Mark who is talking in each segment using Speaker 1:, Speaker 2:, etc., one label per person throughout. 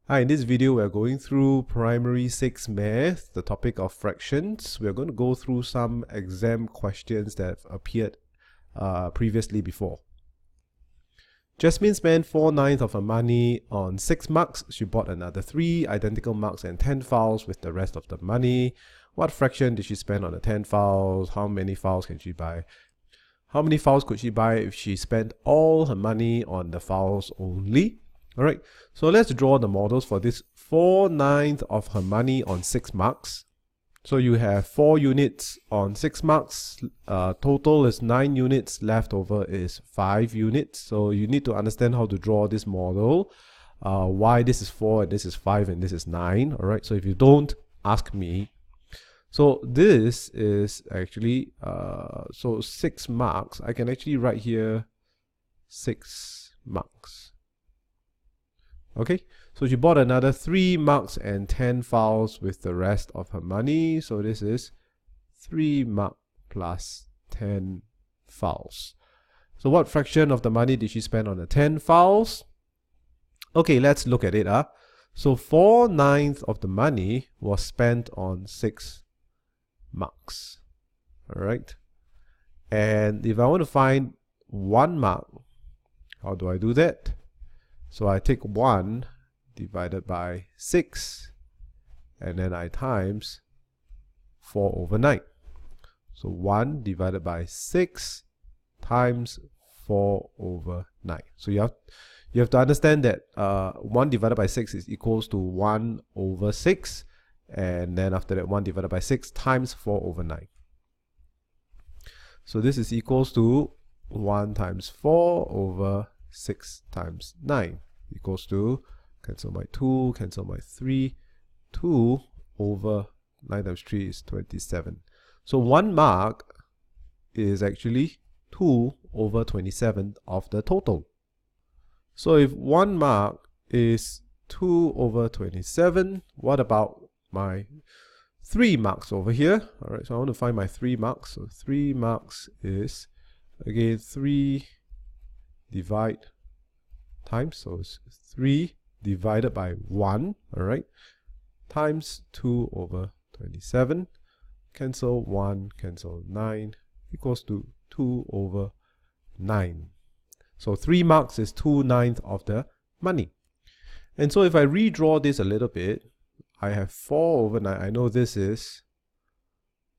Speaker 1: Hi, in this video we're going through Primary 6 Math, the topic of fractions. We're going to go through some exam questions that have appeared previously before. Jasmine spent 4/9 of her money on 6 mugs. She bought another 3 identical mugs and 10 fowls with the rest of the money. What fraction did she spend on the 10 fowls? How many fowls can she buy? How many fowls could she buy if she spent all her money on the fowls only? Alright, so let's draw the models for this 4/9 of her money on 6 mugs. So you have 4 units on 6 mugs, total is 9 units, leftover is 5 units. So you need to understand how to draw this model, why this is 4 and this is 5 and this is 9. Alright, so if you don't, ask me. So this is actually, so 6 mugs, I can actually write here 6 mugs. Okay, so she bought another 3 mugs and 10 fowls with the rest of her money. So this is 3 mug plus 10 fowls. So what fraction of the money did she spend on the 10 fowls? Okay, let's look at it. So 4/9 of the money was spent on 6 mugs. Alright. And if I want to find 1 mug, how do I do that? So I take 1 divided by 6 and then I times 4/9. So 1 divided by 6 times 4/9. So you have to understand that 1 divided by 6 is equals to 1/6, and then after that 1 divided by 6 times 4/9. So this is equals to 1 times 4/6 times 9 equals to, cancel my 2, cancel my 3, 2/9 times 3 is 27. So 1 mug is actually 2/27 of the total. So if 1 mug is 2/27, what about my 3 mugs over here? Alright, so I want to find my 3 mugs. So 3 mugs is, again, 3 divide times, so it's 3 divided by 1, alright, times 2/27, cancel 1, cancel 9, equals to 2/9. So 3 mugs is 2/9 of the money. And so if I redraw this a little bit, I have 4/9. I know this is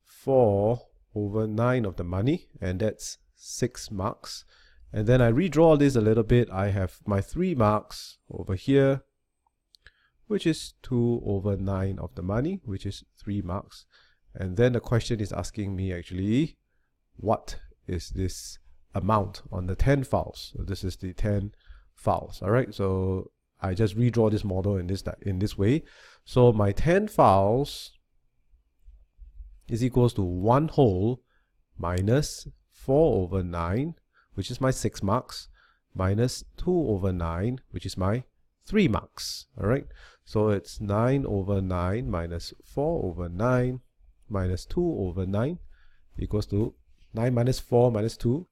Speaker 1: 4/9 of the money, and that's 6 mugs. And then I redraw this a little bit. I have my 3 mugs over here, which is 2/9 of the money, which is 3 mugs. And then the question is asking me actually, what is this amount on the 10 fowls? So this is the 10 fowls. All right, so I just redraw this model in this way. So my 10 fowls is equals to 1 whole minus 4/9, which is my 6 mugs, minus 2/9, which is my 3 mugs. Alright, so it's 9/9 minus 4/9 minus 2/9 equals to 9 minus 4 minus 2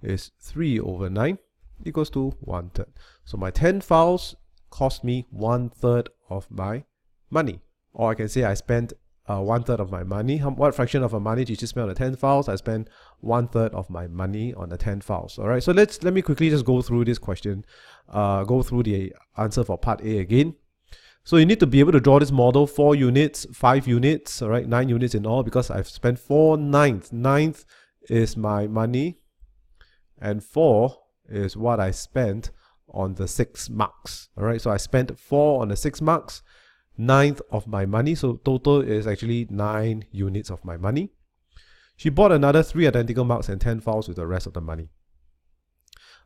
Speaker 1: is 3/9 equals to 1/3. So my 10 fowls cost me 1/3 of my money. Or I can say I spent 1/3 of my money. What fraction of my money did you spend on the 10 fowls? I spent 1/3 of my money on the 10 fowls. Alright, so let me quickly just go through this question, go through the answer for part A again. So you need to be able to draw this model, 4 units, 5 units, alright, 9 units in all, because I've spent 4/9. 9th is my money, and 4 is what I spent on the 6 mugs. Alright, so I spent 4 on the 6 mugs, 9th of my money, so total is actually 9 units of my money. She bought another 3 identical mugs and 10 fowls with the rest of the money.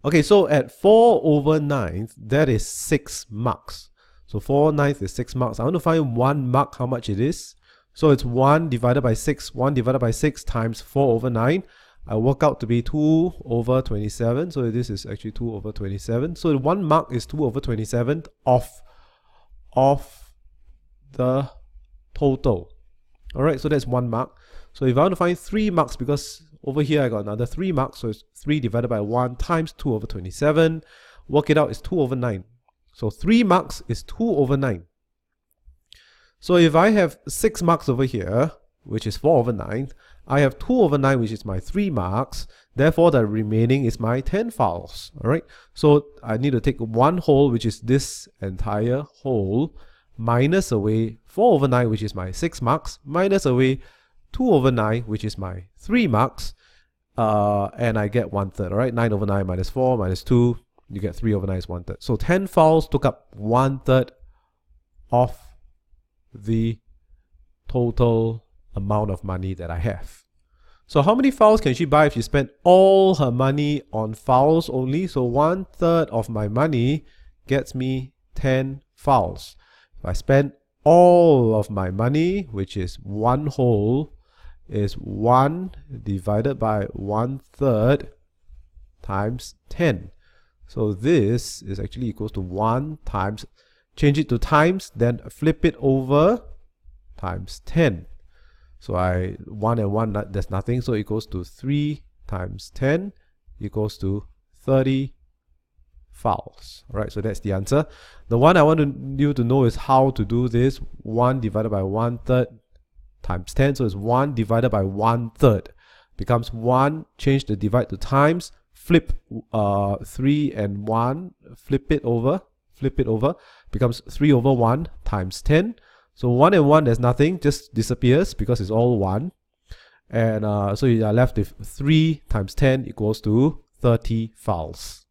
Speaker 1: Okay, so at 4/9, that is 6 mugs. So 4/9 is 6 mugs. I want to find 1 mug, how much it is. So it's 1 divided by 6. 1 divided by 6 times 4/9. I work out to be 2/27. So this is actually 2/27. So 1 mug is 2/27 of the total. Alright, so that's 1 mug. So if I want to find 3 mugs, because over here I got another 3 mugs, so it's 3 divided by 1 times 2/27. Work it out, it's 2/9. So 3 marks is 2 over 9. So if I have 6 marks over here, which is 4 over 9, I have 2 over 9, which is my 3 marks. Therefore, the remaining is my 10 fowls. All right. So I need to take one whole, which is this entire whole, minus away 4 over 9, which is my 6 marks, minus away 2 over 9, which is my 3 marks, and I get 1/3. All right. 9 over 9 minus 4 minus 2, you get 3 over 9 is 1/3. So 10 fowls took up 1/3 of the total amount of money that I have. So how many fowls can she buy if she spent all her money on fowls only? So 1/3 of my money gets me 10 fowls. If I spend all of my money, which is one whole, is 1 divided by 1/3 times 10. So this is actually equals to 1 times, change it to times, then flip it over, times 10. So 1 and 1, there's nothing, so it equals to 3 times 10 equals to 30 fowls. All right, so that's the answer. The one I want you to know is how to do this. 1 divided by 1/3 times 10, so it's 1 divided by 1/3. Becomes 1, change the divide to times, flip 3 and 1, flip it over, becomes 3 over 1 times 10. So 1 and 1, there's nothing, just disappears because it's all 1. And so you are left with 3 times 10 equals to 30 fowls.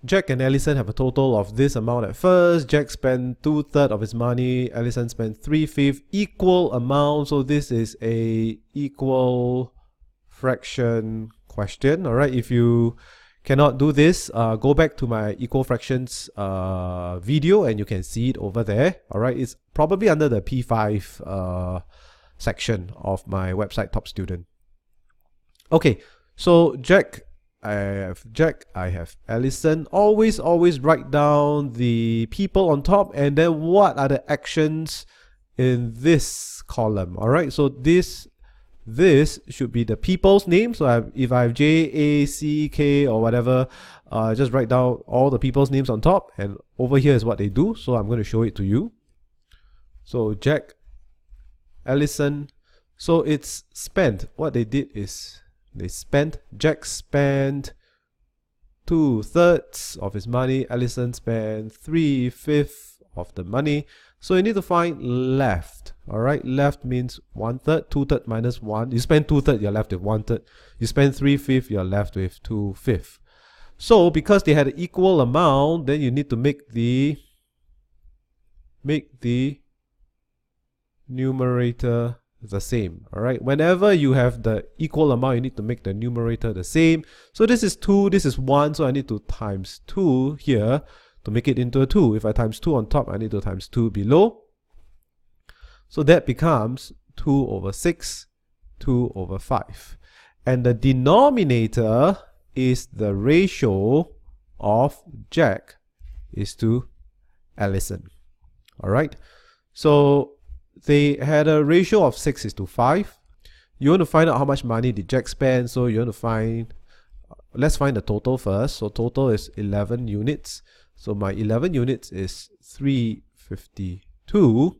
Speaker 1: Jack and Allison have a total of this amount at first. Jack spent 2/3 of his money. Allison spent 3/5, equal amount. So this is a equal fraction question. All right, if you cannot do this, go back to my equal fractions video and you can see it over there. All right, it's probably under the P5 section of my website, Top Student. Okay, so I have Allison. Always write down the people on top and then what are the actions in this column. All right, so this should be the people's name. So if I have J, A, C, K or whatever, just write down all the people's names on top, and over here is what they do. So I'm going to show it to you. So Jack, Allison, so it's spent. What they did is Jack spent 2/3 of his money. Allison spent 3/5 of the money. So you need to find left. All right, left means 1/3. 2/3 minus 1. You spend 2/3, you're left with 1/3. You spend 3/5, you're left with 2/5. So because they had an equal amount, then you need to make the numerator the same. All right, whenever you have the equal amount, you need to make the numerator the same. So this is 2, this is 1, so I need to times 2 here to make it into a 2. If I times 2 on top, I need to times 2 below. So that becomes 2 over 6, 2 over 5. And the denominator is the ratio of Jack is to Allison. All right, so they had a ratio of 6 is to 5. You want to find out how much money did Jack spend, so you want to find, let's find the total first. So total is 11 units. So my 11 units is 352.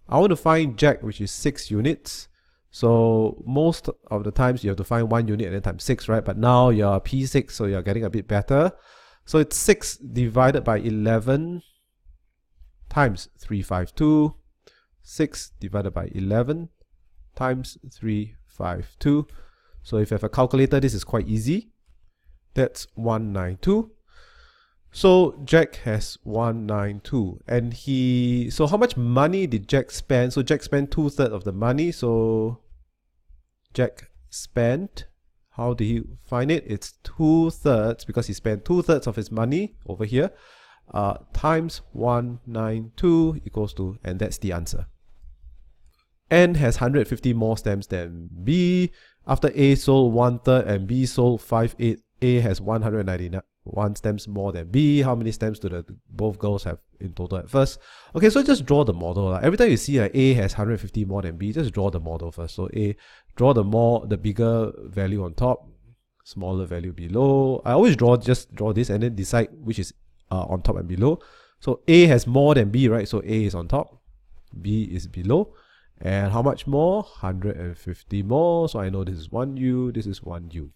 Speaker 1: I want to find Jack, which is 6 units. So most of the times you have to find 1 unit and then times 6, right? But now you're P6, so you're getting a bit better. So it's 6 divided by 11 times 352. 6 divided by 11 times 352. So if you have a calculator, this is quite easy. That's 192. So Jack has 192. And so how much money did Jack spend? So Jack spent 2/3 of the money. So Jack spent, how did he find it? It's 2/3 because he spent 2/3 of his money over here. Times 192 equals to, and that's the answer. N has 150 more stems than B. After A sold 1/3 and B sold 5/8, A has 191 stems more than B. How many stems do both girls have in total at first? Okay, so just draw the model. Every time you see A has 150 more than B, just draw the model first. So A, draw the bigger value on top, smaller value below. I always just draw this and then decide which is on top and below. So A has more than B, right? So A is on top, B is below. And how much more? 150 more. So I know this is 1U, this is 1U.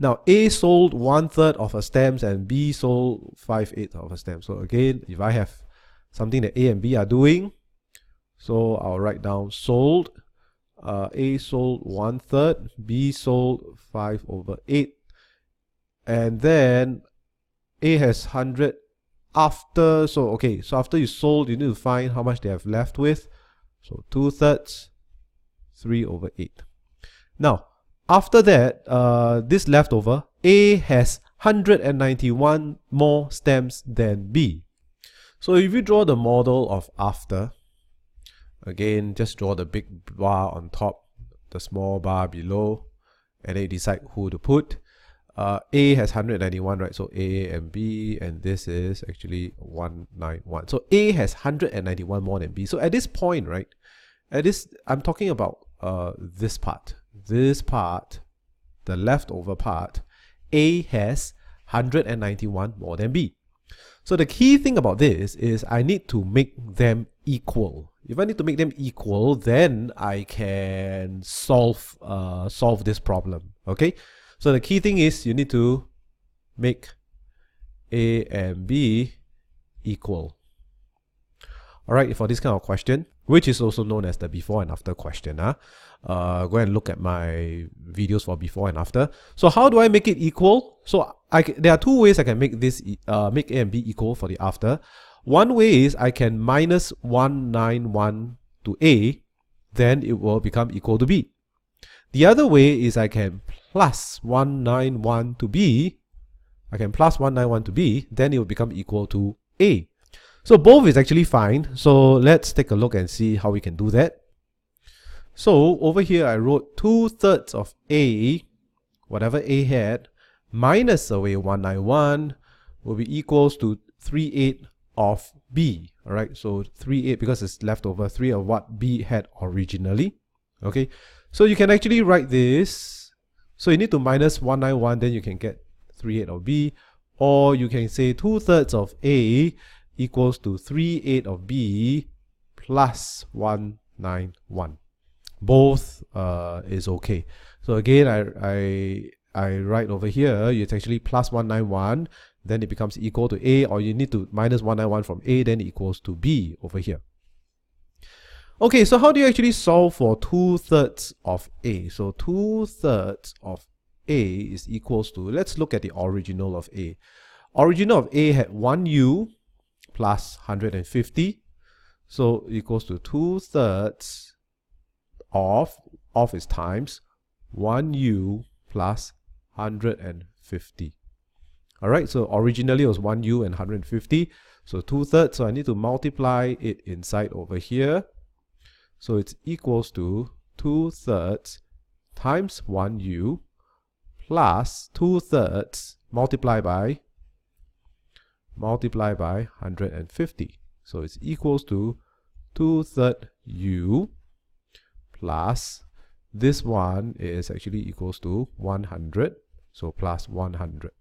Speaker 1: Now A sold 1/3 of her stamps and B sold 5/8 of her stamps. So again, if I have something that A and B are doing, so I'll write down sold. A sold 1/3, B sold 5/8. And then A has 100 after, so after you sold, you need to find how much they have left with. So 2/3, 3/8. Now, after that, this leftover, A has 191 more stamps than B. So if you draw the model of after, again, just draw the big bar on top, the small bar below, and then you decide who to put. A has 191, right? So A and B, and this is actually 191. So A has 191 more than B. So at this point, right? I'm talking about this part. This part, the leftover part, A has 191 more than B. So the key thing about this is I need to make them equal. If I need to make them equal, then I can solve this problem. Okay? So the key thing is you need to make A and B equal. Alright, for this kind of question, which is also known as the before and after question. Go and look at my videos for before and after. So how do I make it equal? So there are two ways I can make this make A and B equal for the after. One way is I can minus 191 to A, then it will become equal to B. The other way is I can plus 191 to B. I can plus 191 to B, then it will become equal to A. So both is actually fine. So let's take a look and see how we can do that. So over here I wrote 2/3 of A, whatever A had, minus away 191 will be equals to 3/8 of B. Alright, so 3/8 because it's left over 3 of what B had originally. Okay, so you can actually write this. So you need to minus 191, then you can get 3/8 of B. Or you can say 2/3 of A equals to 3/8 of B plus 191. Both is okay. So again, I write over here, it's actually plus 191, then it becomes equal to A, or you need to minus 191 from A, then it equals to B over here. Okay, so how do you actually solve for 2/3 of A? So 2/3 of A is equals to, let's look at the original of A. Original of A had 1U plus 150, so equals to 2/3 of is times 1U plus 150. Alright, so originally it was 1U and 150, so 2/3, so I need to multiply it inside over here. So it's equals to 2/3 times 1U plus 2/3 multiplied by 150. So it's equals to 2/3 U plus this one is actually equals to 100. So plus 100.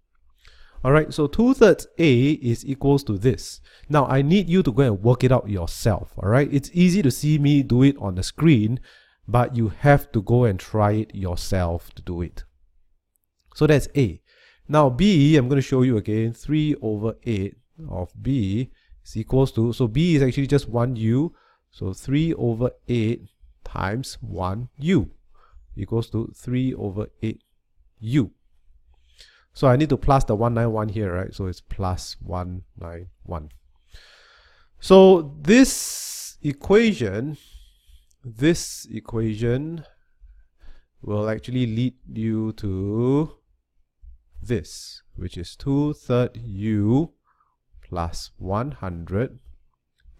Speaker 1: Alright, so 2/3 A is equals to this. Now I need you to go and work it out yourself. Alright, it's easy to see me do it on the screen, but you have to go and try it yourself to do it. So that's A. Now B, I'm going to show you again, 3/8 of B is equals to, so B is actually just 1U, so 3/8 times 1U equals to 3/8U. So I need to plus the 191 here, right? So it's plus 191. So this equation will actually lead you to this, which is 2/3 U plus 100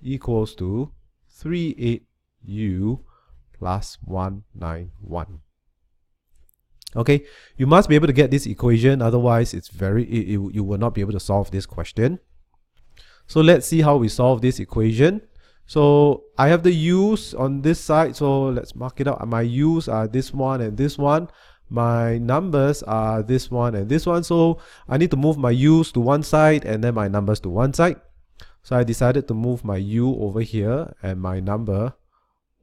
Speaker 1: equals to 3/8 U plus 191. Okay, you must be able to get this equation, otherwise you will not be able to solve this question. So let's see how we solve this equation. So I have the u's on this side, so let's mark it out. My u's are this one and this one. My numbers are this one and this one. So I need to move my u's to one side and then my numbers to one side. So I decided to move my u over here and my number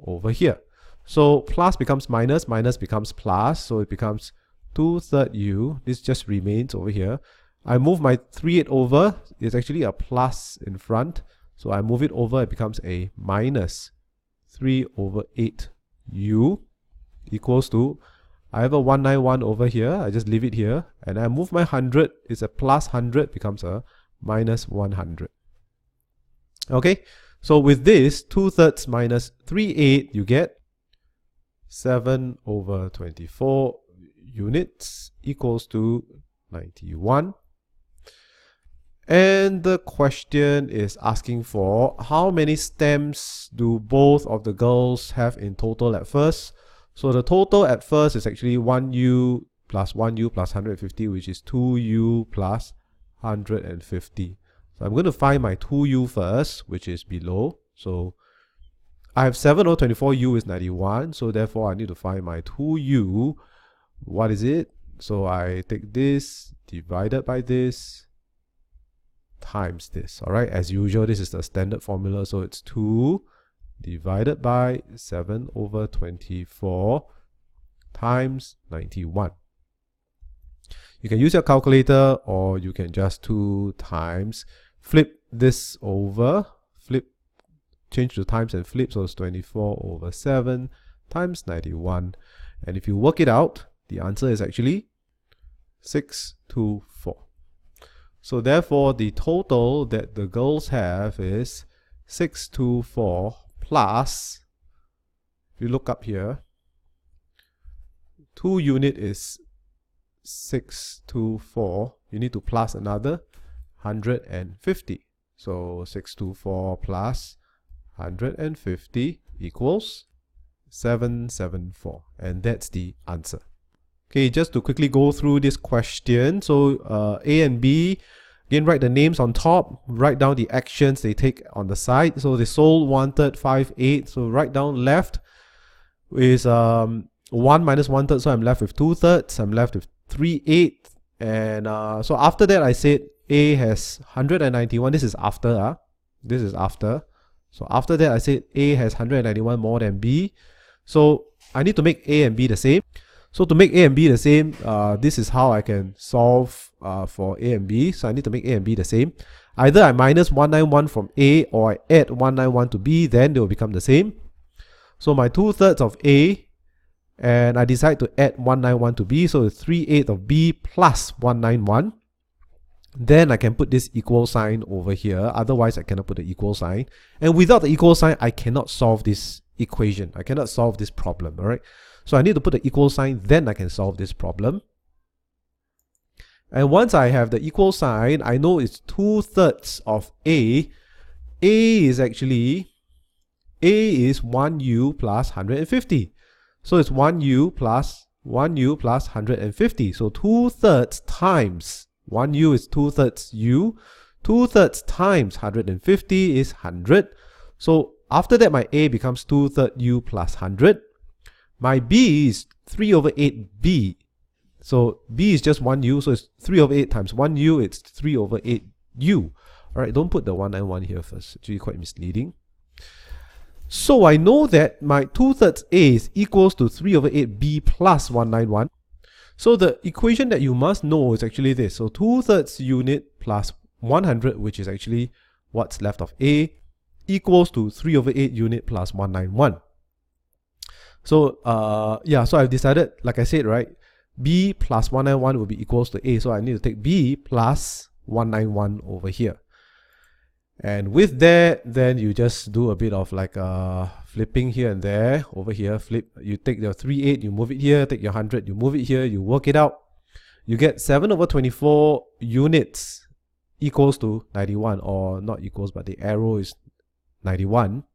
Speaker 1: over here. So plus becomes minus, minus becomes plus, so it becomes 2/3 u. This just remains over here. I move my 3/8 over, it's actually a plus in front, so I move it over, it becomes a minus 3/8 u equals to, I have a 191 over here, I just leave it here, and I move my 100, it's a plus 100, becomes a minus 100. Okay, so with this, 2/3 minus 3/8, you get 7/24 units equals to 91. And the question is asking for how many stems do both of the girls have in total at first. So the total at first is actually 1u plus 1u plus 150, which is 2u plus 150. So I'm going to find my 2u first, which is below. So I have 7/24u is 91, so therefore I need to find my 2u. What is it? So I take this divided by this times this. Alright, as usual, this is the standard formula, so it's 2 divided by 7/24 times 91. You can use your calculator, or you can just 2 times, flip this over, change to times and flip, so it's 24/7 times 91. And if you work it out, the answer is actually 624. So therefore, the total that the girls have is 624 plus, if you look up here, 2 unit is 624. You need to plus another 150. So 624 plus 150 equals 774. And that's the answer. Okay, just to quickly go through this question. So A and B, again, write the names on top, write down the actions they take on the side. So they sold 1/3, 5/8. So write down left is 1 minus 1/3. So I'm left with 2/3. I'm left with 3/8. And so after that, I said A has 191. This is after. This is after. So after that, I said A has 191 more than B. So I need to make A and B the same. So to make A and B the same, this is how I can solve for A and B. So I need to make A and B the same. Either I minus 191 from A, or I add 191 to B, then they will become the same. So my 2/3 of A, and I decide to add 191 to B, so it's 3/8 of B plus 191. Then I can put this equal sign over here, otherwise I cannot put the equal sign. And without the equal sign, I cannot solve this equation. I cannot solve this problem, alright? So I need to put the equal sign, then I can solve this problem. And once I have the equal sign, I know it's 2/3 of A. A is 1u plus 150. So it's 1u plus 150. So 2/3 times 1u is 2/3 u. 2/3 times 150 is 100. So after that, my A becomes 2/3 u plus 100. My B is 3/8 B. So B is just 1u, so it's 3/8 times 1u, it's 3/8 u. Alright, don't put the 191 here first, it's actually quite misleading. So I know that my 2/3 A is equals to 3/8 B plus 191. So the equation that you must know is actually this. So 2/3 unit plus 100, which is actually what's left of A, equals to 3/8 unit plus 191. So yeah, so I've decided, like I said, right, B plus 191 will be equals to A. So I need to take B plus 191 over here. And with that, then you just do a bit of like flipping here and there. Over here, flip, you take your 3/8, you move it here, take your 100, you move it here, you work it out. You get 7/24 units equals to 91, or not equals, but the arrow is 91.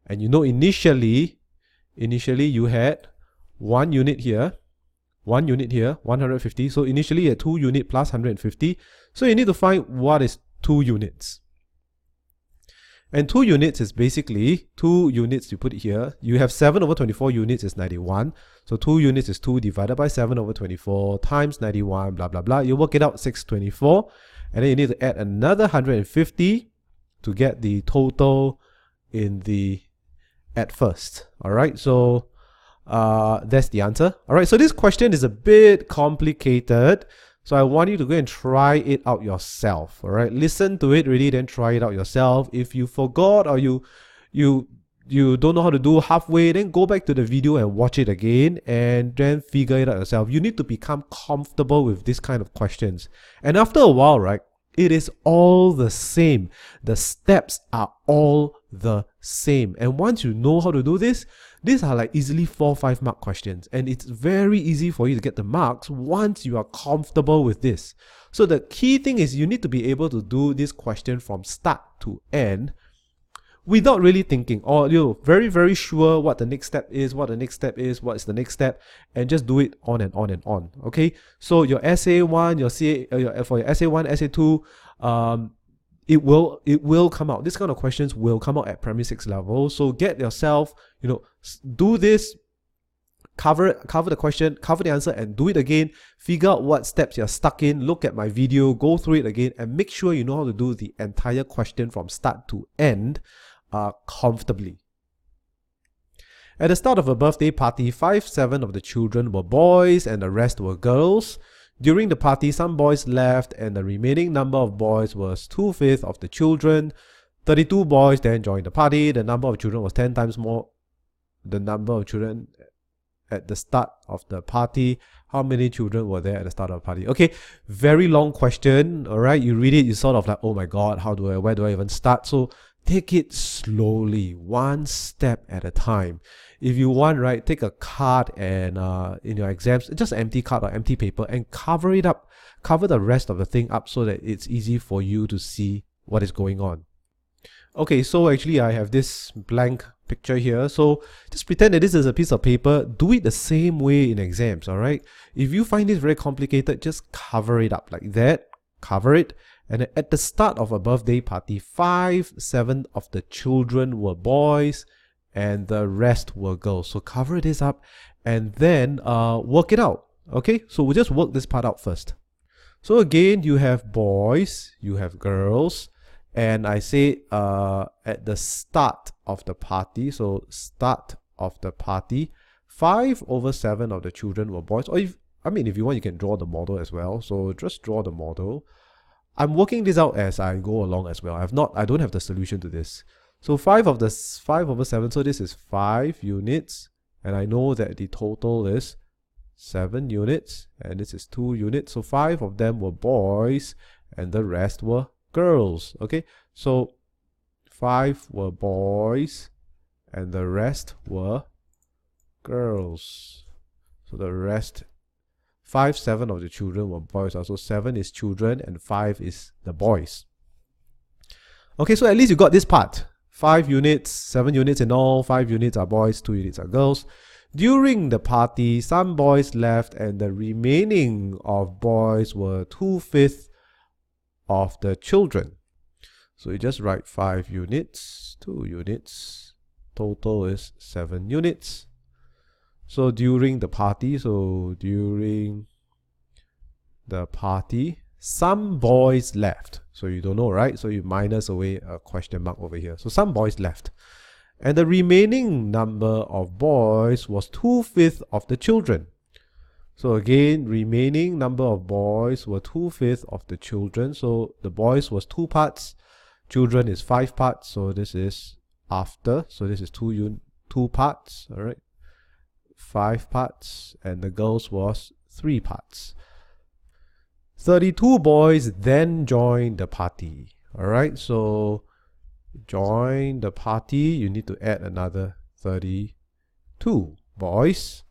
Speaker 1: And you know initially you had 1 unit here, 1 unit here, 150. So initially you had 2 unit plus 150. So you need to find what is 2 units. And 2 units is basically 2 units, you put it here. You have 7/24 units is 91. So 2 units is 2 divided by 7/24 times 91, blah, blah, blah. You work it out, 624. And then you need to add another 150 to get the total in the at first. All right, so that's the answer. All right, so this question is a bit complicated, so I want you to go and try it out yourself. All right, listen to it really, then try it out yourself. If you forgot or you don't know how to do halfway, then go back to the video and watch it again and then figure it out yourself. You need to become comfortable with this kind of questions, and after a while, right, it is all the same. The steps are all the same. And once you know how to do this, these are like easily 4 or 5 mark questions. And it's very easy for you to get the marks once you are comfortable with this. So the key thing is you need to be able to do this question from start to end without really thinking, or you're very, very sure what the next step is, what is the next step, and just do it on and on and on. Okay, so your essay 1, for your essay 1, essay 2, it will come out. This kind of questions will come out at primary 6 level. So get yourself, do this, cover the question, cover the answer, and do it again. Figure out what steps you're stuck in, look at my video, go through it again, and make sure you know how to do the entire question from start to end comfortably. At the start of a birthday party, 5/7 of the children were boys and the rest were girls. During the party, some boys left and the remaining number of boys was 2/5 of the children. 32 boys then joined the party. The number of children was 10 times more the number of children at the start of the party. How many children were there at the start of the party? Okay, very long question. All right, you read it, you sort of like, oh my god, where do I even start? So take it slowly, one step at a time. If you want, right, take a card and in your exams, just an empty card or empty paper, and cover it up, cover the rest of the thing up so that it's easy for you to see what is going on. Okay, so actually I have this blank picture here. So just pretend that this is a piece of paper. Do it the same way in exams, all right? If you find this very complicated, just cover it up like that, cover it. And at the start of a birthday party, 5/7 of the children were boys and the rest were girls. So cover this up and then work it out. Okay, so we'll just work this part out first. So again, you have boys, you have girls, and I say at the start of the party, so start of the party, 5/7 of the children were boys. Or if you want, you can draw the model as well. So just draw the model. I'm working this out as I go along as well. I don't have the solution to this. So 5/7, so this is 5 units, and I know that the total is 7 units, and this is 2 units. So 5 of them were boys, and the rest were girls. Okay, so 5 were boys, and the rest were girls. So the rest, 5/7 of the children were boys. Also 7 is children and 5 is the boys. Okay, so at least you got this part. 5 units, 7 units in all, 5 units are boys, 2 units are girls. During the party, some boys left and the remaining of boys were 2/5 of the children. So you just write 5 units, 2 units, total is 7 units. So during the party, some boys left. So you don't know, right? So you minus away a question mark over here. So some boys left. And the remaining number of boys was 2/5 of the children. So again, remaining number of boys were 2/5 of the children. So the boys was 2 parts, children is 5 parts. So this is after. So this is 2 parts, all right? 5 parts, and the girls was 3 parts. 32 boys then joined the party. All right, so join the party, you need to add another 32 boys.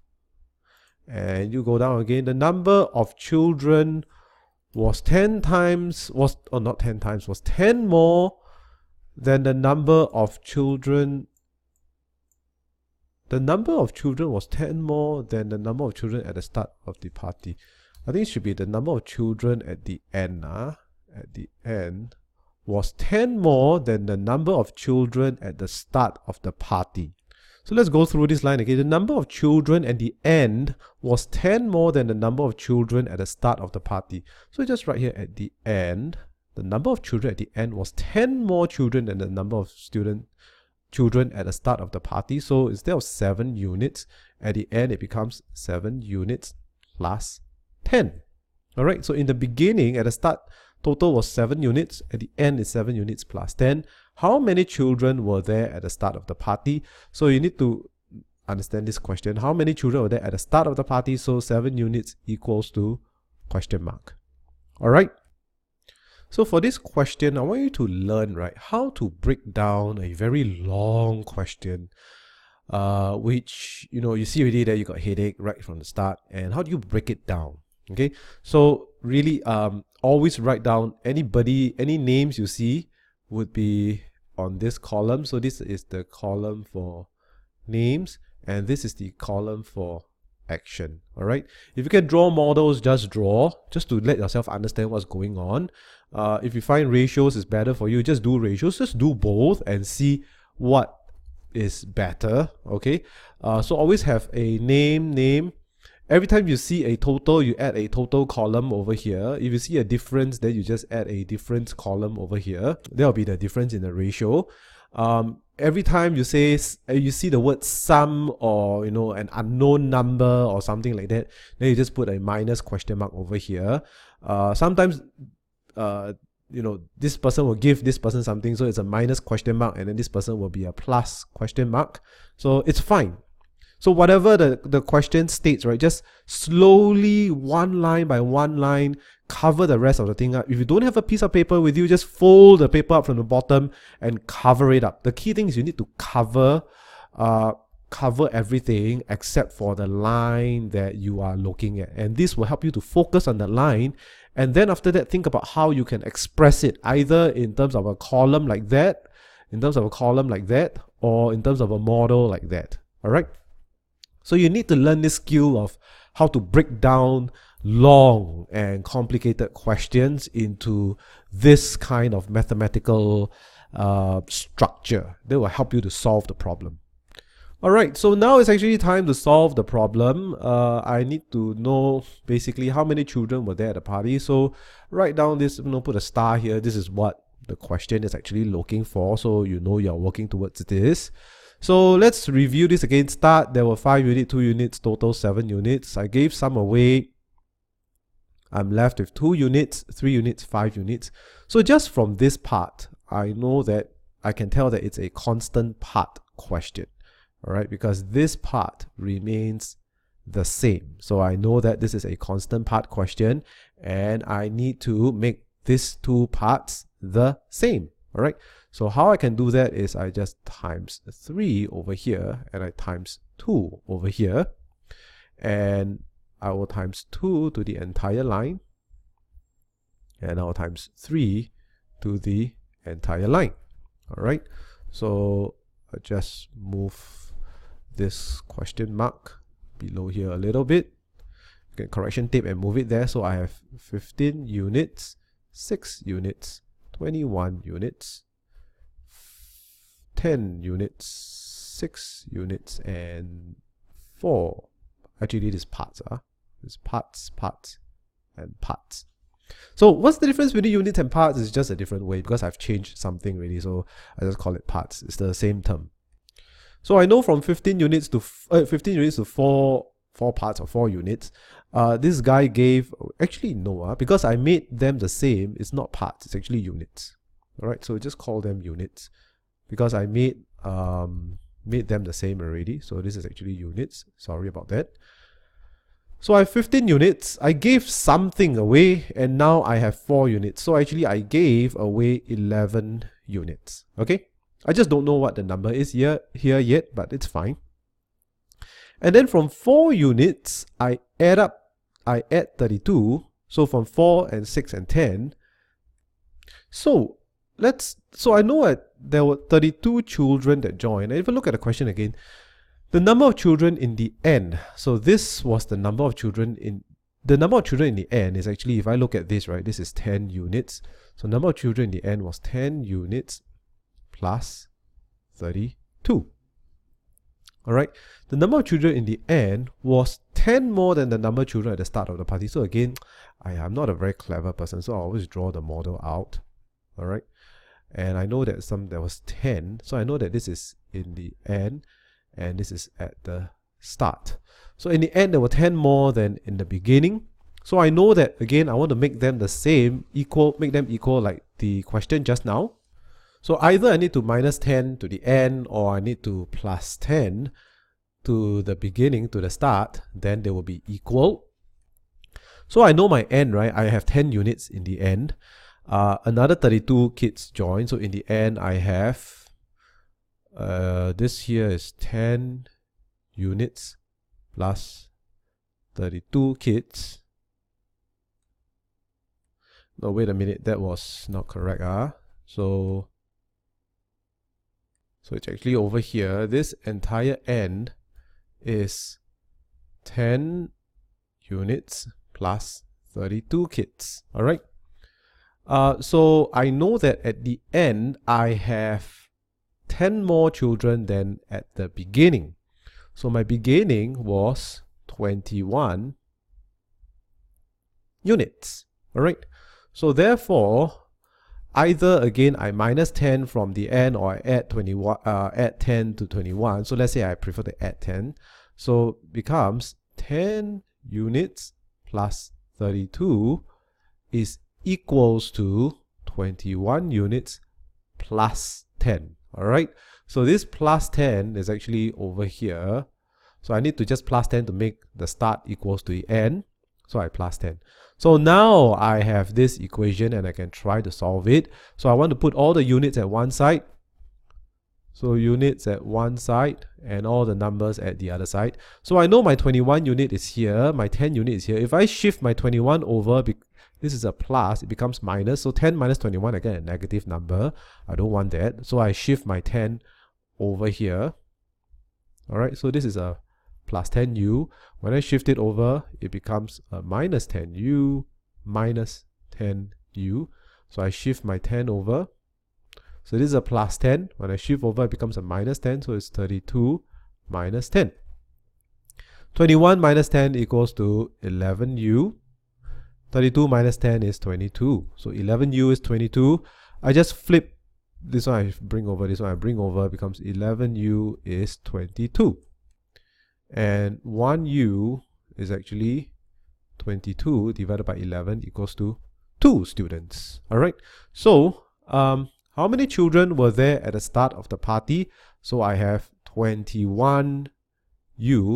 Speaker 1: And you go down again. The number of children was 10 more than the number of children. The number of children was 10 more than the number of children at the start of the party. I think it should be the number of children at the end. At the end was 10 more than the number of children at the start of the party. So let's go through this line again. The number of children at the end was 10 more than the number of children at the start of the party. So just right here at the end, the number of children at the end was 10 more children than the number of children at the start of the party. So instead of 7 units, at the end it becomes 7 units plus 10. Alright, so in the beginning, at the start, total was 7 units. At the end is 7 units plus 10. How many children were there at the start of the party? So you need to understand this question. How many children were there at the start of the party? So 7 units equals to question mark. Alright. So for this question, I want you to learn, right, how to break down a very long question, which, you see already that you got headache right from the start. And how do you break it down? Okay, so really, always write down any names you see would be on this column. So this is the column for names, and this is the column for action. All right, if you can draw models, just draw, just to let yourself understand what's going on. If you find ratios is better for you, just do ratios, just do both and see what is better. Okay, so always have a name. Every time you see a total, you add a total column over here. If you see a difference, then you just add a difference column over here. There will be the difference in the ratio. Every time you see the word sum, or an unknown number or something like that, then you just put a minus question mark over here. Sometimes this person will give this person something, so it's a minus question mark, and then this person will be a plus question mark. So it's fine. So whatever the question states, right, just slowly, one line by one line, cover the rest of the thing up. If you don't have a piece of paper with you, just fold the paper up from the bottom and cover it up. The key thing is you need to cover everything except for the line that you are looking at. And this will help you to focus on the line. And then after that, think about how you can express it, either in terms of a column like that, or in terms of a model like that. All right? So you need to learn this skill of how to break down long and complicated questions into this kind of mathematical structure that will help you to solve the problem. Alright, so now it's actually time to solve the problem. I need to know basically how many children were there at the party. So write down this, put a star here. This is what the question is actually looking for, so you're working towards this. So let's review this again. Start, there were 5 units, 2 units, total 7 units. I gave some away. I'm left with 2 units, 3 units, 5 units. So just from this part, I know that I can tell that it's a constant part question. All right, because this part remains the same. So I know that this is a constant part question, and I need to make these 2 parts the same. All right. So how I can do that is I just times 3 over here, and I times 2 over here, and I will times 2 to the entire line, and I will times 3 to the entire line. All right. So I just move this question mark below here a little bit, get correction tape and move it there. So I have 15 units, 6 units, 21 units, 10 units, 6 units, and 4. Actually, this is parts. It's parts, and parts. So what's the difference between units and parts? It's just a different way because I've changed something really. So I just call it parts. It's the same term. So I know from 15 units to 4 parts or 4 units. This guy gave, actually no, because I made them the same. It's not parts. It's actually units. All right. So just call them units because I made them the same already. So this is actually units. Sorry about that. So I have 15 units. I gave something away, and now I have 4 units. So actually I gave away 11 units. Okay. I just don't know what the number is here yet, but it's fine. And then from 4 units, I add 32. So from 4 and 6 and 10. So I know that there were 32 children that joined. And if you look at the question again, the number of children in the end. So this was the number of children in the end is actually, if I look at this, right, this is 10 units. So number of children in the end was 10 units plus 32. All right. The number of children in the end was 10 more than the number of children at the start of the party. So again, I'm not a very clever person, so I always draw the model out. all right? And I know that there was 10, so I know that this is in the end, and this is at the start. So in the end, there were 10 more than in the beginning. So I know that, again, I want to make them the same, make them equal like the question just now. So either I need to minus 10 to the end, or I need to plus 10 to the beginning, to the start, then they will be equal. So I know my end, right? I have 10 units in the end. Another 32 kids join. So in the end, I have, this here is 10 units plus 32 kids. No, wait a minute, that was not correct. So it's actually over here. This entire end is 10 units plus 32 kids. All right. So I know that at the end, I have 10 more children than at the beginning. So my beginning was 21 units. All right. So therefore, either again I minus 10 from the end, or I add 10 to 21. So let's say I prefer to add 10. So becomes 10 units plus 32 is equals to 21 units plus 10. All right. So this plus 10 is actually over here. So I need to just plus 10 to make the start equals to the end. So I plus 10. So now I have this equation and I can try to solve it. So I want to put all the units at one side. So units at one side and all the numbers at the other side. So I know my 21 unit is here, my 10 unit is here. If I shift my 21 over, this is a plus, it becomes minus. So 10 minus 21, I get a negative number. I don't want that. So I shift my 10 over here. All right, so this is a plus 10u. When I shift it over, it becomes a minus 10u minus 10u. So I shift my 10 over. So this is a plus 10. When I shift over, it becomes a minus 10. So it's 32 minus 10. 21 minus 10 equals to 11u. 32 minus 10 is 22. So 11u is 22. I just flip this one, I bring over, this one I bring over, becomes 11u is 22. And 1u is actually 22 divided by 11 equals to 2 students. All right. So how many children were there at the start of the party? So I have 21u,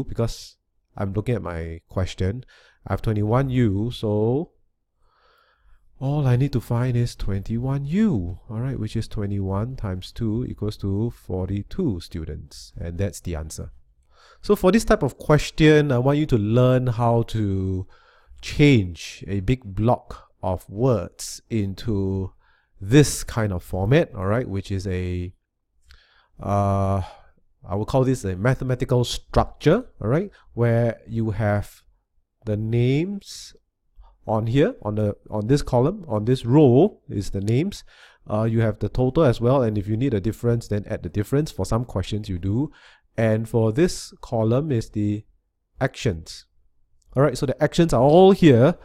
Speaker 1: because I'm looking at my question. I have 21u, so all I need to find is 21u, all right, which is 21 times 2 equals to 42 students. And that's the answer. So for this type of question, I want you to learn how to change a big block of words into this kind of format, all right, which is a, I will call this a mathematical structure, all right, where you have the names on here, on this column, on this row is the names. You have the total as well, and if you need a difference, then add the difference. For some questions you do. And for this column is the actions. All right, so the actions are all here.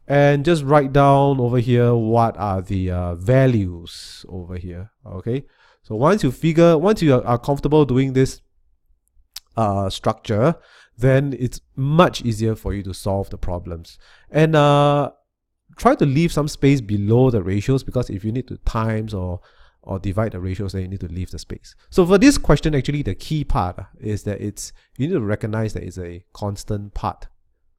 Speaker 1: And just write down over here what are the values over here. Okay, so once you are comfortable doing this structure, then it's much easier for you to solve the problems. And try to leave some space below the ratios, because if you need to times or divide the ratios, then you need to leave the space. So for this question, actually the key part is that you need to recognize that it's a constant part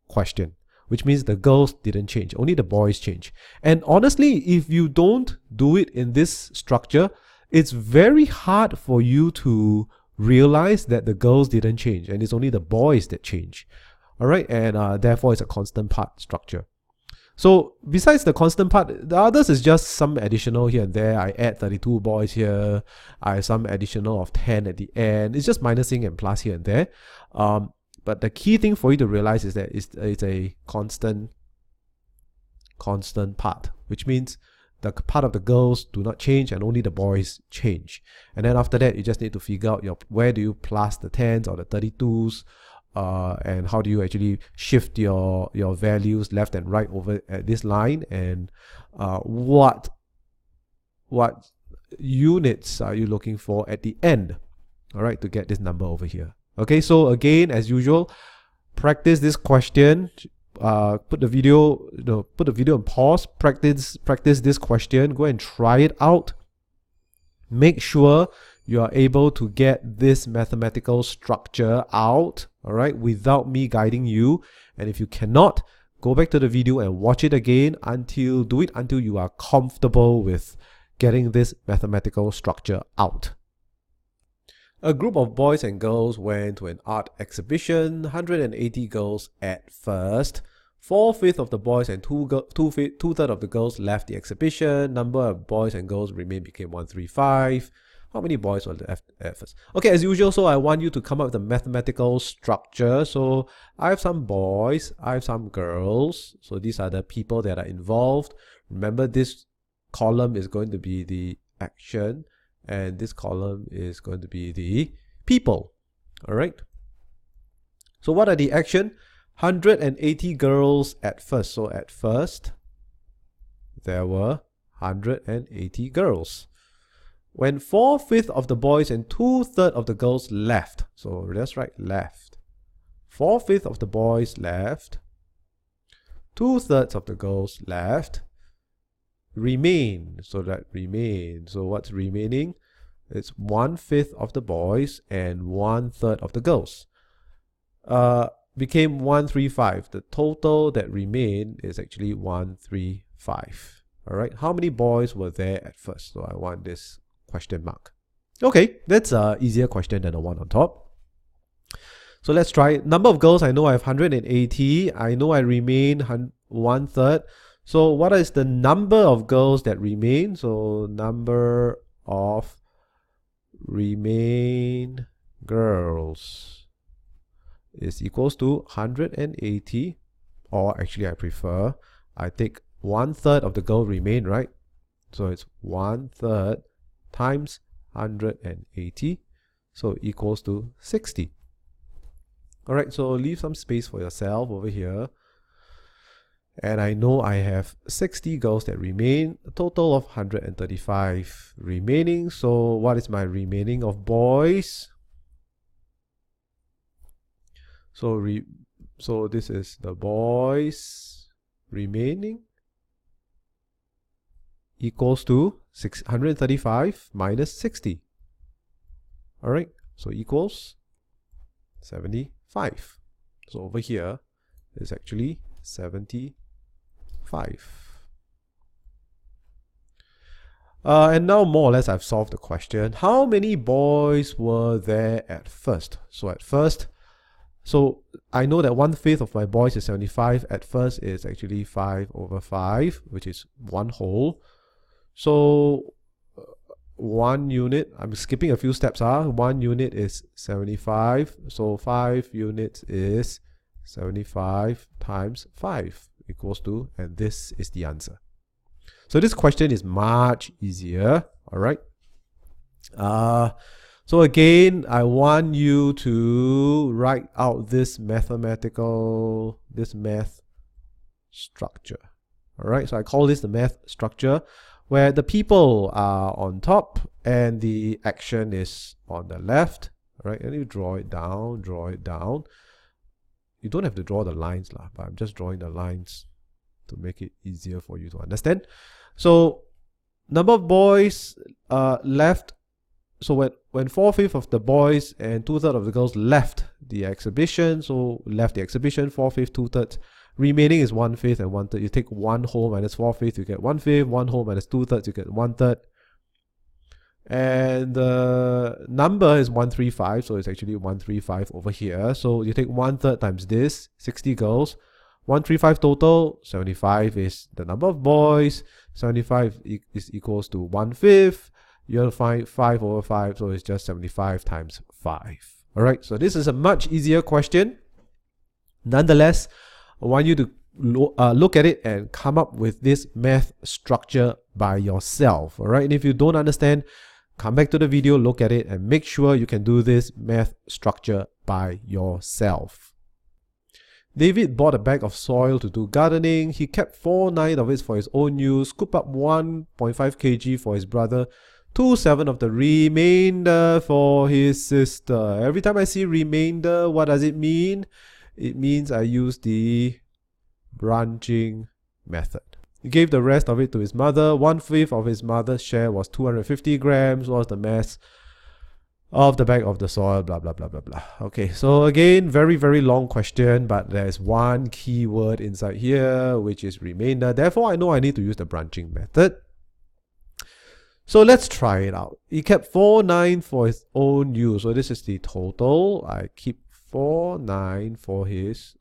Speaker 1: question, which means the girls didn't change, only the boys change. And honestly, if you don't do it in this structure, it's very hard for you to realize that the girls didn't change and it's only the boys that change. All right, and therefore it's a constant part structure. So besides the constant part, the others is just some additional here and there. I add 32 boys here. I have some additional of 10 at the end. It's just minusing and plus here and there. But the key thing for you to realize is that it's a constant part, which means the part of the girls do not change and only the boys change. And then after that, you just need to figure out where do you plus the 10s or the 32s, and how do you actually shift your values left and right over at this line, and what what units are you looking for at the end, all right, to get this number over here. Okay, so again, as usual, practice this question. Put the video on pause. Practice this question. Go and try it out. Make sure you are able to get this mathematical structure out, all right, without me guiding you. And if you cannot, go back to the video and watch it again until you are comfortable with getting this mathematical structure out. A group of boys and girls went to an art exhibition. 180 girls at first. 4/5 of the boys and two-thirds of the girls left the exhibition. Number of boys and girls remained became 135. How many boys were left at first? Okay, as usual, so I want you to come up with a mathematical structure. So I have some boys, I have some girls. So these are the people that are involved. Remember, this column is going to be the action, and this column is going to be the people. All right. So what are the action? 180 girls at first. So at first, there were 180 girls. When 4/5 of the boys and 2/3 of the girls left, so let's write left. 4/5 of the boys left, 2/3 of the girls left, remain. So that remain. So what's remaining? It's 1/5 of the boys and 1/3 of the girls. Became 135. The total that remained is actually 135. All right. How many boys were there at first? So I want this question mark. Okay, that's an easier question than the one on top. So let's try. Number of girls, I know I have 180. I know I remain 1/3. So what is the number of girls that remain? So number of remain girls is equals to 180, or actually I prefer, I take 1/3 of the girl remain, right? So it's 1/3 times 180, so equals to 60. All right, so leave some space for yourself over here. And I know I have 60 girls that remain, a total of 135 remaining. So what is my remaining of boys? So this is the boys remaining equals to 135 minus 60. All right, so equals 75. So over here is actually 75. And now more or less I've solved the question. How many boys were there at first? So at first, so I know that 1/5 of my boys is 75. At first is actually 5/5, which is 1 whole. So 1 unit, I'm skipping a few steps. 1 unit is 75. So 5 units is 75 times 5 equals to, and this is the answer. So this question is much easier. All right. So again, I want you to write out this math structure. All right. So I call this the math structure, where the people are on top and the action is on the left. All right. And you draw it down, You don't have to draw the lines, but I'm just drawing the lines to make it easier for you to understand. So number of boys left. So when 4/5 of the boys and 2/3 of the girls left the exhibition, so left the exhibition, 4/5, 2/3, remaining is 1/5 and 1/3. You take 1 whole minus 4/5, you get 1/5, 1 whole minus 2/3, you get 1/3. And the number is 135, so it's actually 135 over here. So you take 1/3 times this, 60 girls, 135 total, 75 is the number of boys, 75 is equals to 1/5. You have to find 5/5, so it's just 75 times 5. All right, so this is a much easier question. Nonetheless, I want you to look at it and come up with this math structure by yourself. All right, and if you don't understand, come back to the video, look at it, and make sure you can do this math structure by yourself. David bought a bag of soil to do gardening. He kept 4/9 of it for his own use, scooped up 1.5 kg for his brother, 2/7 of the remainder for his sister. Every time I see remainder, what does it mean? It means I use the branching method. He gave the rest of it to his mother. 1/5 of his mother's share was 250 grams, was the mass of the bag of the soil, blah, blah, blah, blah, blah. Okay, so again, very, very long question, but there's one keyword inside here, which is remainder. Therefore, I know I need to use the branching method. So let's try it out. He kept 4/9 for his own use. So this is the total. I keep 4/9 for his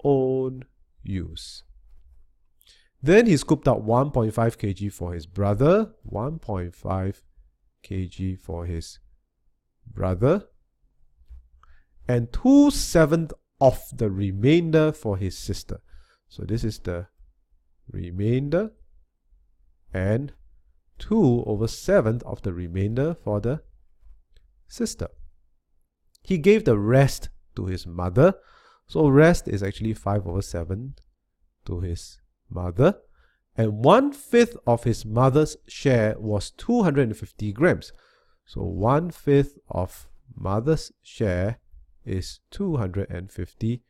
Speaker 1: own use. Then he scooped out 1.5 kg for his brother. 1.5 kg for his brother. And 2/7 of the remainder for his sister. So this is the remainder. And 2/7 of the remainder for the sister. He gave the rest to his mother. So rest is actually 5/7 to his mother. And 1/5 of his mother's share was 250 grams. So 1/5 of mother's share is 250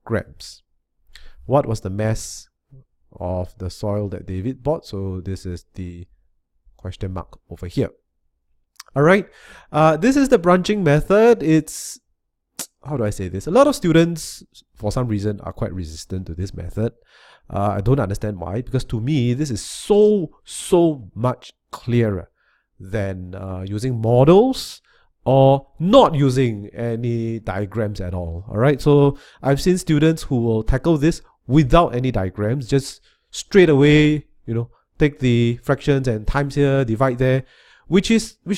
Speaker 1: grams. What was the mass of the soil that David bought? So this is the question mark over here. All right, this is the branching method. It's, how do I say this? A lot of students, for some reason, are quite resistant to this method. I don't understand why, because to me, this is so much clearer than using models or not using any diagrams at all. All right, so I've seen students who will tackle this without any diagrams, just straight away, take the fractions and times here, divide there, which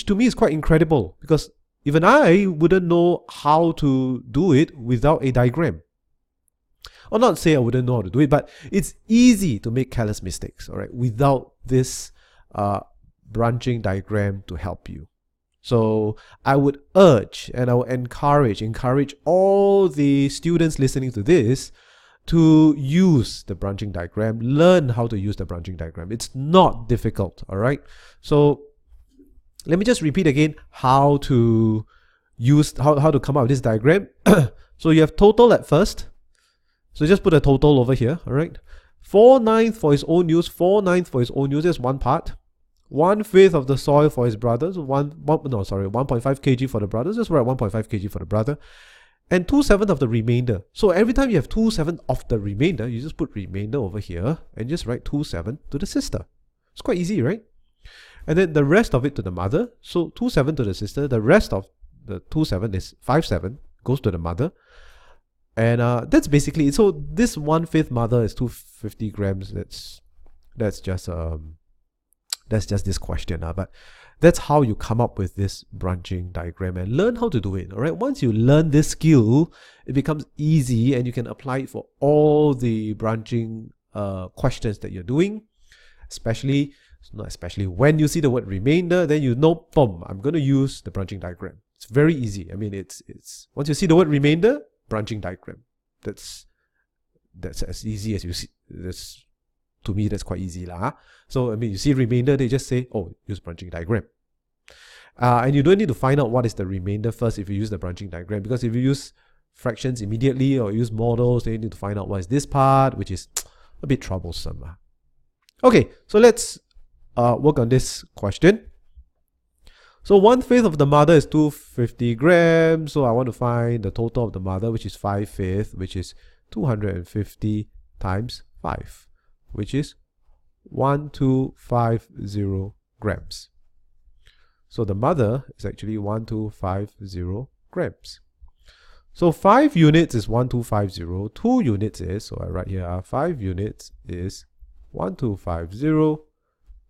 Speaker 1: to me is quite incredible, because even I wouldn't know how to do it without a diagram. Or not say I wouldn't know how to do it, but it's easy to make careless mistakes, all right, without this branching diagram to help you. So I would urge and I would encourage all the students listening to this to use the branching diagram, learn how to use the branching diagram. It's not difficult, all right? So let me just repeat again how to come up with this diagram. So you have total at first. So just put a total over here, all right? 4/9 for his own use, 4/9 for his own use is one part. 1/5 of the soil for his brothers, 1.5 kg for the brothers, just write 1.5 kg for the brother. And 2/7 of the remainder. So every time you have 2/7 of the remainder, you just put remainder over here and just write 2/7 to the sister. It's quite easy, right? And then the rest of it to the mother. So 2/7 to the sister. The rest of the 2/7 is 5/7, goes to the mother. And that's basically it. So this 1/5 mother is 250 grams. That's just this question. But that's how you come up with this branching diagram and learn how to do it. All right. Once you learn this skill, it becomes easy and you can apply it for all the branching questions that you're doing. Especially when you see the word remainder, then you know, boom, I'm going to use the branching diagram. It's very easy. I mean, it's once you see the word remainder, branching diagram. That's as easy as you see. To me, that's quite easy lah. So I mean, you see remainder, they just say, oh, use branching diagram. And you don't need to find out what is the remainder first if you use the branching diagram, because if you use fractions immediately or use models, then you need to find out what is this part, which is a bit troublesome. Okay, so let's work on this question. So 1/5 of the mother is 250 grams. So I want to find the total of the mother, which is 5/5, which is 250 times 5, which is 1250 grams. So the mother is actually 1250 grams. So 5 units is 1250. 2 units is, so I write here, 5 units is 1250.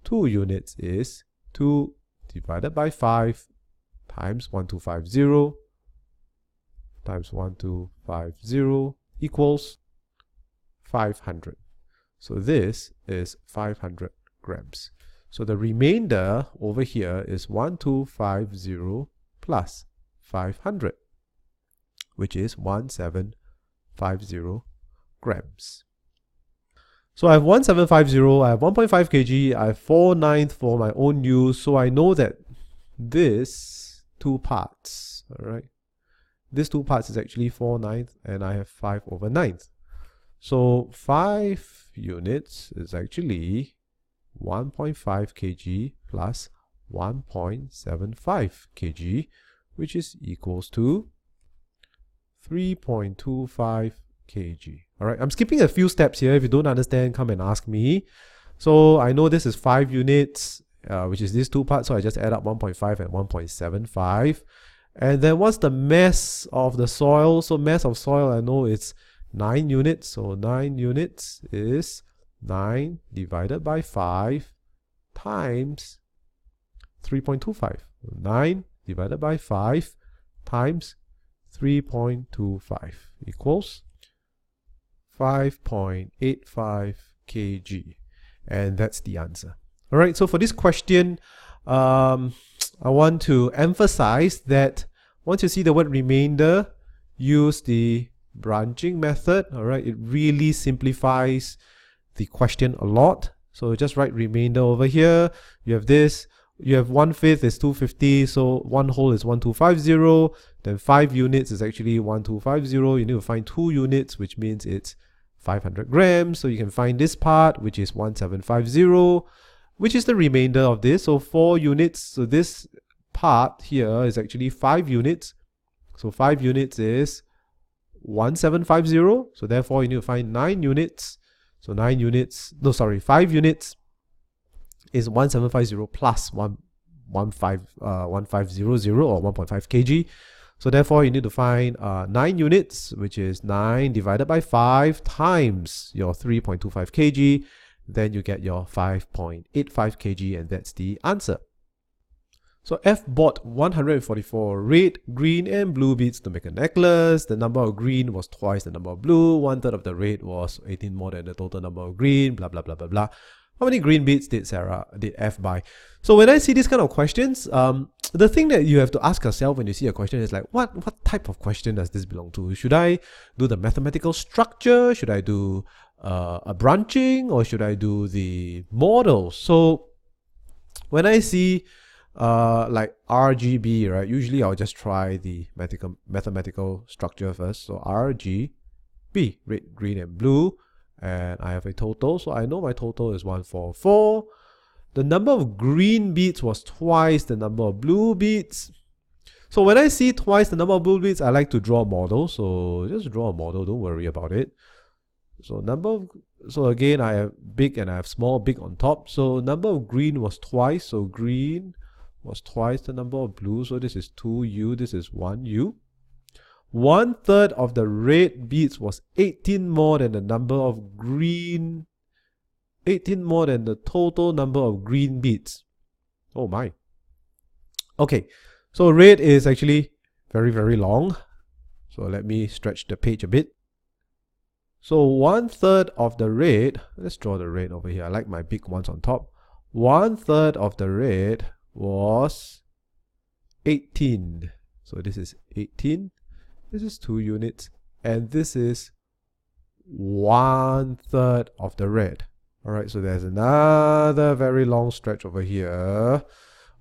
Speaker 1: 2 units is 2 divided by 5 times 1250 times 1250 equals 500. So this is 500 grams. So the remainder over here is 1250 plus 500, which is 1720 1750 grams. So I have 1750, I have 1.5 kg, I have 4/9 for my own use. So I know that this two parts, all right, this two parts is actually 4/9 and I have 5/9. So 5 units is actually 1.5 kg plus 1.75 kg, which is equals to 3.25 kg. All right, I'm skipping a few steps here. If you don't understand, come and ask me. So I know this is 5 units, which is these two parts. So I just add up 1.5 and 1.75. And then what's the mass of the soil? So mass of soil, I know it's 9 units. So 9 units is 9 divided by 5 times 3.25. 9 divided by 5 times 3.25 equals 5.85 kg. And that's the answer. All right, so for this question, I want to emphasize that once you see the word remainder, use the branching method. All right, it really simplifies the question a lot. So just write remainder over here. You have this. You have 1/5 is 250, so 1 whole is 1250. Then 5 units is actually 1250. You need to find 2 units, which means it's 500 grams. So you can find this part, which is 1750, which is the remainder of this. So 4 units. So this part here is actually 5 units. So 5 units is 1750. So therefore you need to find 9 units. So 9 units, no, sorry, 5 units is 1750 plus 1500 or 1.5 kg. So therefore you need to find 9 units, which is 9 divided by 5 times your 3.25 kg. Then you get your 5.85 kg, and that's the answer. So F bought 144 red, green and blue beads to make a necklace. The number of green was twice the number of blue. 1/3 of the red was 18 more than the total number of green, blah, blah, blah, blah, blah. How many green beads did F buy? So when I see these kind of questions, the thing that you have to ask yourself when you see a question is like, what type of question does this belong to? Should I do the mathematical structure? Should I do a branching? Or should I do the model? So when I see like RGB, right, usually I'll just try the mathematical structure first. So RGB, red, green and blue. And I have a total, so I know my total is 144. The number of green beads was twice the number of blue beads. So when I see twice the number of blue beads, I like to draw a model. So just draw a model, don't worry about it. So again, I have big and I have small, big on top. So number of green was twice, so green was twice the number of blue. So this is 2U, this is 1U. 1/3 of the red beads was 18 more than the number of green, 18 more than the total number of green beads. Oh my. Okay, so red is actually very, very long. So let me stretch the page a bit. So 1/3 of the red, let's draw the red over here. I like my big ones on top. 1/3 of the red was 18. So this is 18. This is 2 units, and this is 1/3 of the red. All right, so there's another very long stretch over here,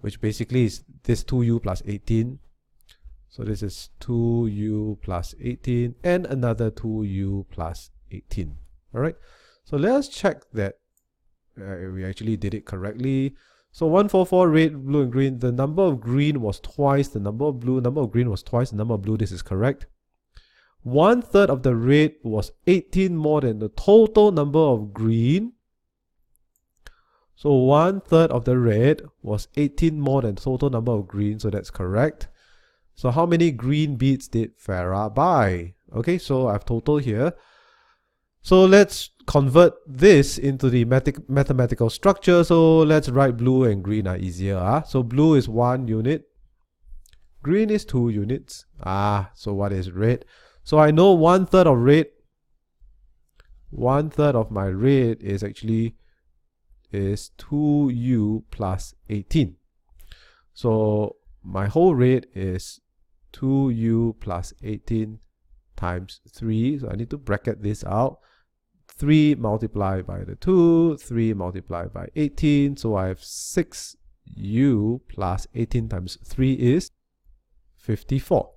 Speaker 1: which basically is this 2U plus 18. So this is 2U plus 18, and another 2U plus 18. All right, so let's check that we actually did it correctly. So 144 red, blue and green. The number of green was twice the number of blue. Number of green was twice the number of blue. This is correct. 1/3 of the red was 18 more than the total number of green. So 1/3 of the red was 18 more than the total number of green. So that's correct. So how many green beads did Farah buy? Okay, so I've total here. So let's convert this into the mathematical structure. So let's write blue and green are easier. So blue is 1 unit. Green is 2 units. So what is red? So I know 1/3 of red. 1/3 of my red is actually 2U plus 18. So my whole red is 2U plus 18 times 3. So I need to bracket this out. 3 multiplied by the 2, 3 multiplied by 18. So I have 6u plus 18 times 3 is 54.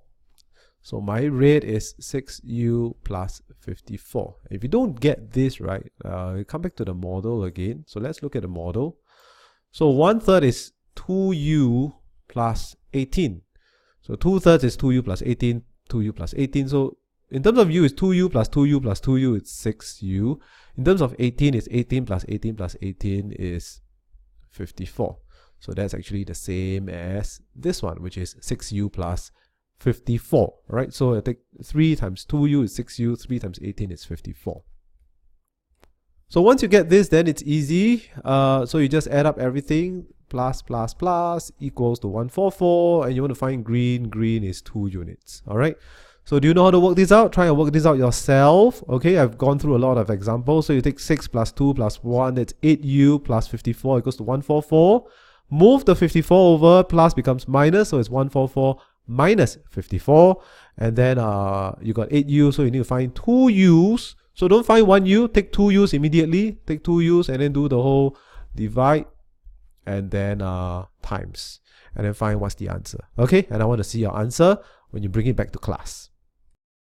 Speaker 1: So my rate is 6u plus 54. If you don't get this right, come back to the model again. So let's look at the model. So 1/3 is 2u plus 18. So 2/3 is 2u plus 18, 2u plus 18. So in terms of u, it's 2u plus 2u plus 2u, it's 6u. In terms of 18, it's 18 plus 18 plus 18 is 54. So that's actually the same as this one, which is 6u plus 54, right? So I take 3 times 2u is 6u, 3 times 18 is 54. So once you get this, then it's easy. So you just add up everything, plus equals to 144, and you want to find green. Green is 2 units, all right? So do you know how to work this out? Try and work this out yourself. Okay, I've gone through a lot of examples. So you take 6 plus 2 plus 1, that's 8u plus 54 equals to 144. Move the 54 over, plus becomes minus, so it's 144 minus 54. And then you got 8u, so you need to find 2u's. So don't find 1u, take 2u's immediately. Take 2u's and then do the whole divide and then times. And then find what's the answer. Okay, and I want to see your answer when you bring it back to class.